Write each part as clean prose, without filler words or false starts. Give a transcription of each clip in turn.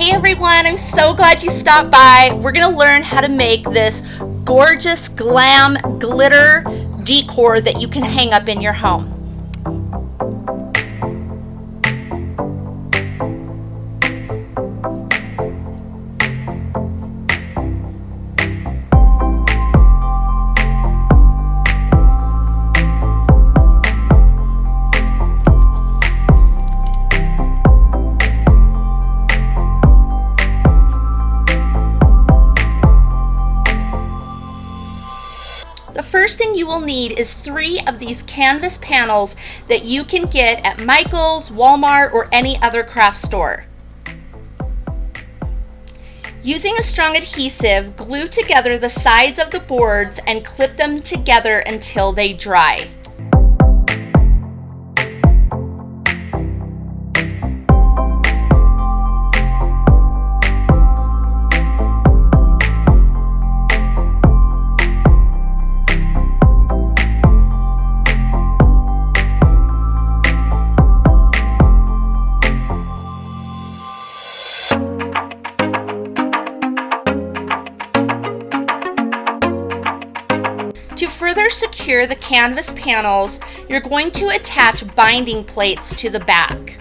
Hey everyone, I'm so glad you stopped by. We're going to learn how to make this gorgeous glam glitter decor that you can hang up in your home. The first thing you will need is 3 of these canvas panels that you can get at Michael's, Walmart, or any other craft store. Using a strong adhesive, glue together the sides of the boards and clip them together until they dry. To further secure the canvas panels, you're going to attach binding plates to the back.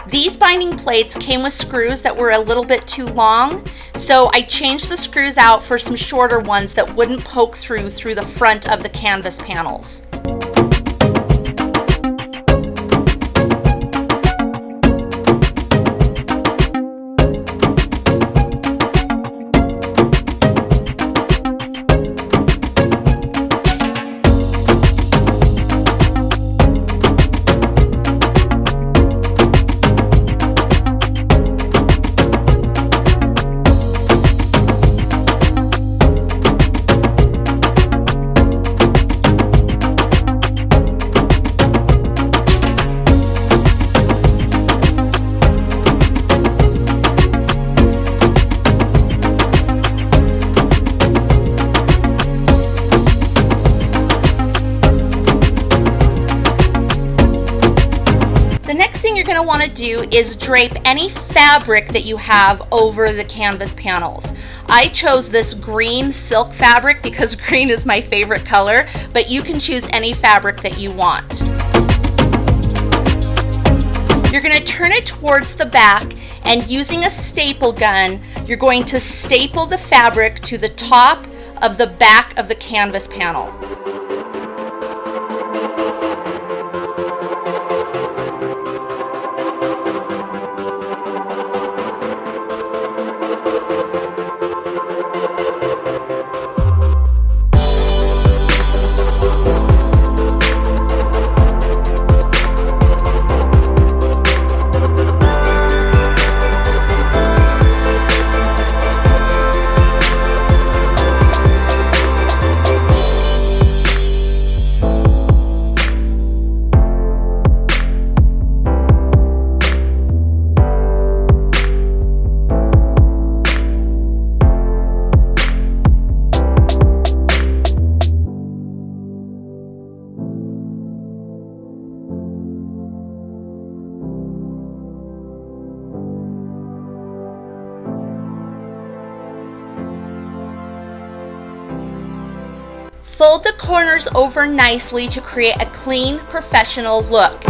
These binding plates came with screws that were a little bit too long, so I changed the screws out for some shorter ones that wouldn't poke through the front of the canvas panels. The next thing you're going to want to do is drape any fabric that you have over the canvas panels. I chose this green silk fabric because green is my favorite color, but you can choose any fabric that you want. You're going to turn it towards the back, and using a staple gun, you're going to staple the fabric to the top of the back of the canvas panel. Fold the corners over nicely to create a clean, professional look.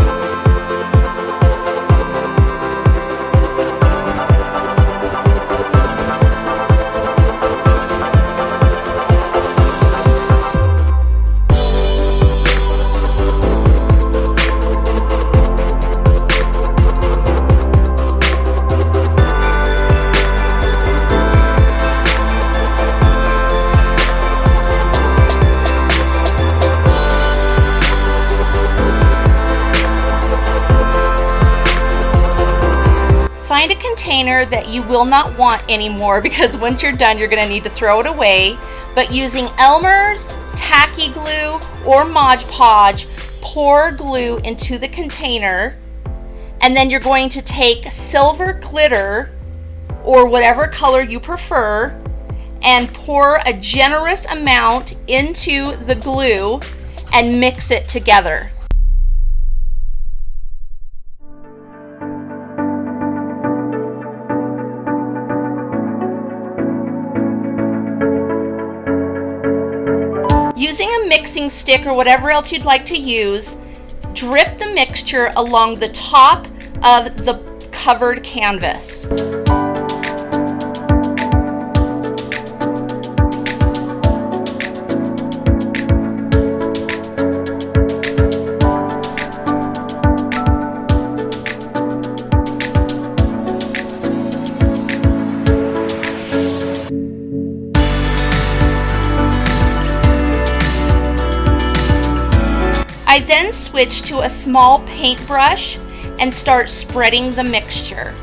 Find a container that you will not want anymore, because once you're done, you're going to need to throw it away. But using Elmers, tacky glue, or Mod Podge, pour glue into the container, and then you're going to take silver glitter, or whatever color you prefer, and pour a generous amount into the glue and mix it together. mixing stick or whatever else you'd like to use, drip the mixture along the top of the covered canvas. I then switch to a small paintbrush and start spreading the mixture.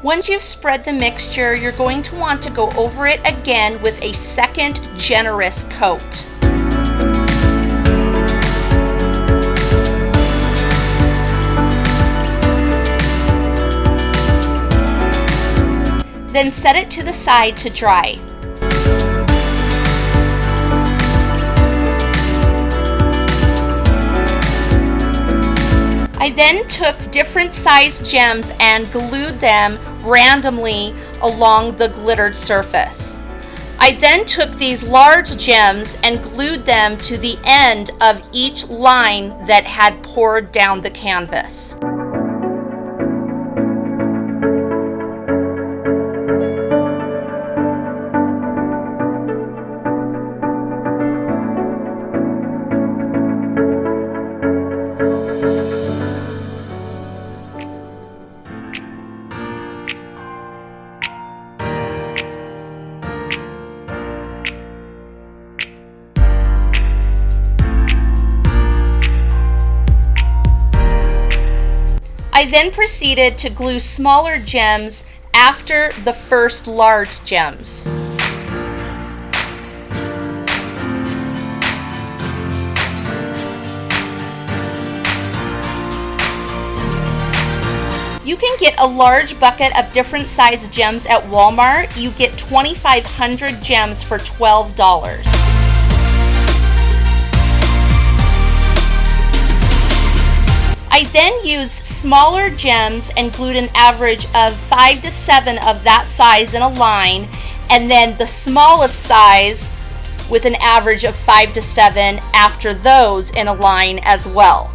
Once you've spread the mixture, you're going to want to go over it again with a second generous coat. Then set it to the side to dry. I then took different sized gems and glued them randomly along the glittered surface. I then took these large gems and glued them to the end of each line that had poured down the canvas. I then proceeded to glue smaller gems after the first large gems. You can get a large bucket of different size gems at Walmart. You get 2,500 gems for $12. I then used smaller gems and glued an average of 5 to 7 of that size in a line, and then the smallest size with an average of 5 to 7 after those in a line as well.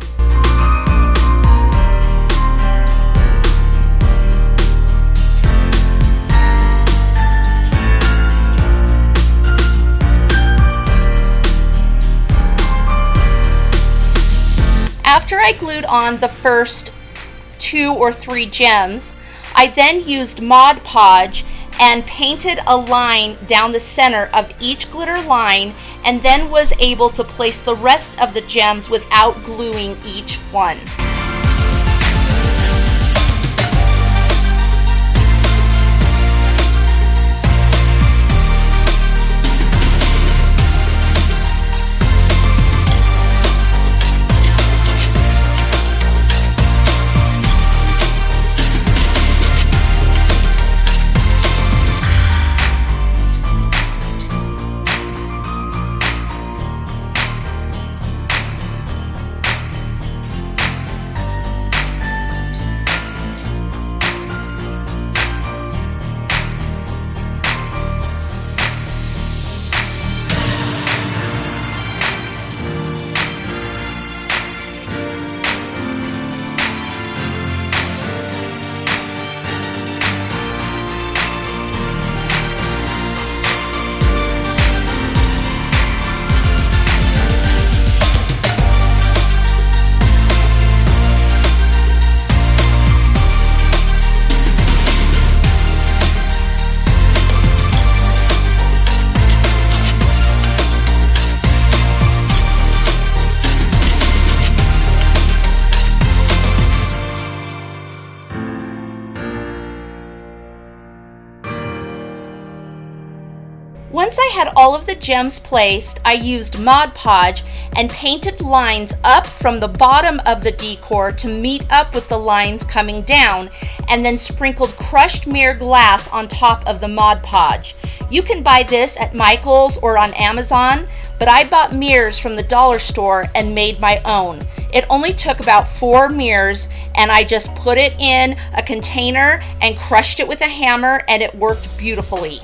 After I glued on the first 2 or 3 gems, I then used Mod Podge and painted a line down the center of each glitter line, and then was able to place the rest of the gems without gluing each one. had all of the gems placed, I used Mod Podge and painted lines up from the bottom of the decor to meet up with the lines coming down, and then sprinkled crushed mirror glass on top of the Mod Podge. You can buy this at Michael's or on Amazon, but I bought mirrors from the dollar store and made my own. It only took about 4 mirrors, and I just put it in a container and crushed it with a hammer, and it worked beautifully.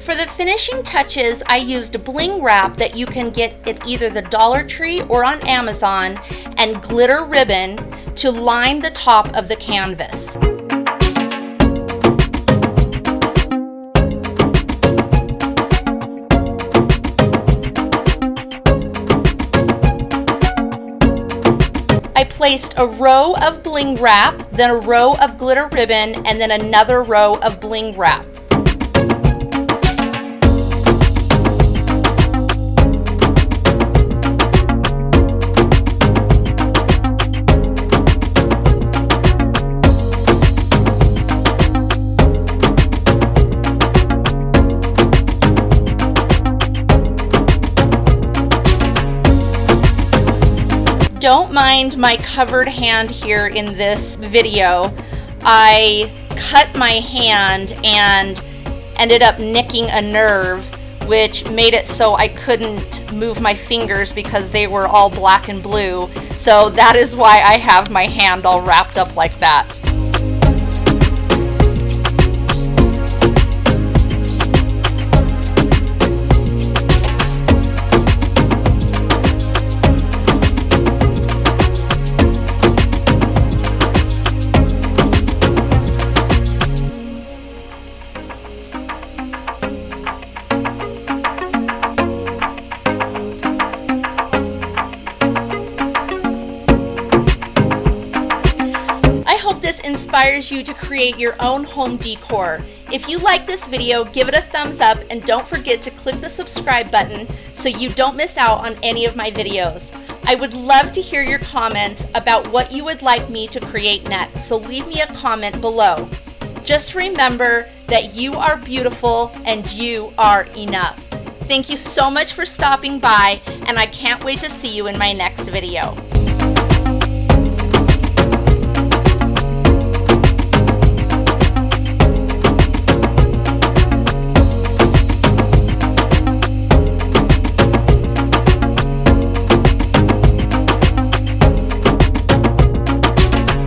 For the finishing touches, I used Bling wrap that you can get at either the Dollar Tree or on Amazon, and glitter ribbon to line the top of the canvas. I placed a row of Bling wrap, then a row of glitter ribbon, and then another row of Bling wrap. Don't mind my covered hand here in this video. I cut my hand and ended up nicking a nerve, which made it so I couldn't move my fingers because they were all black and blue. So that is why I have my hand all wrapped up like that. This inspires you to create your own home decor. If you like this video, give it a thumbs up and don't forget to click the subscribe button so you don't miss out on any of my videos. I would love to hear your comments about what you would like me to create next, so leave me a comment below. Just remember that you are beautiful and you are enough. Thank you so much for stopping by, and I can't wait to see you in my next video.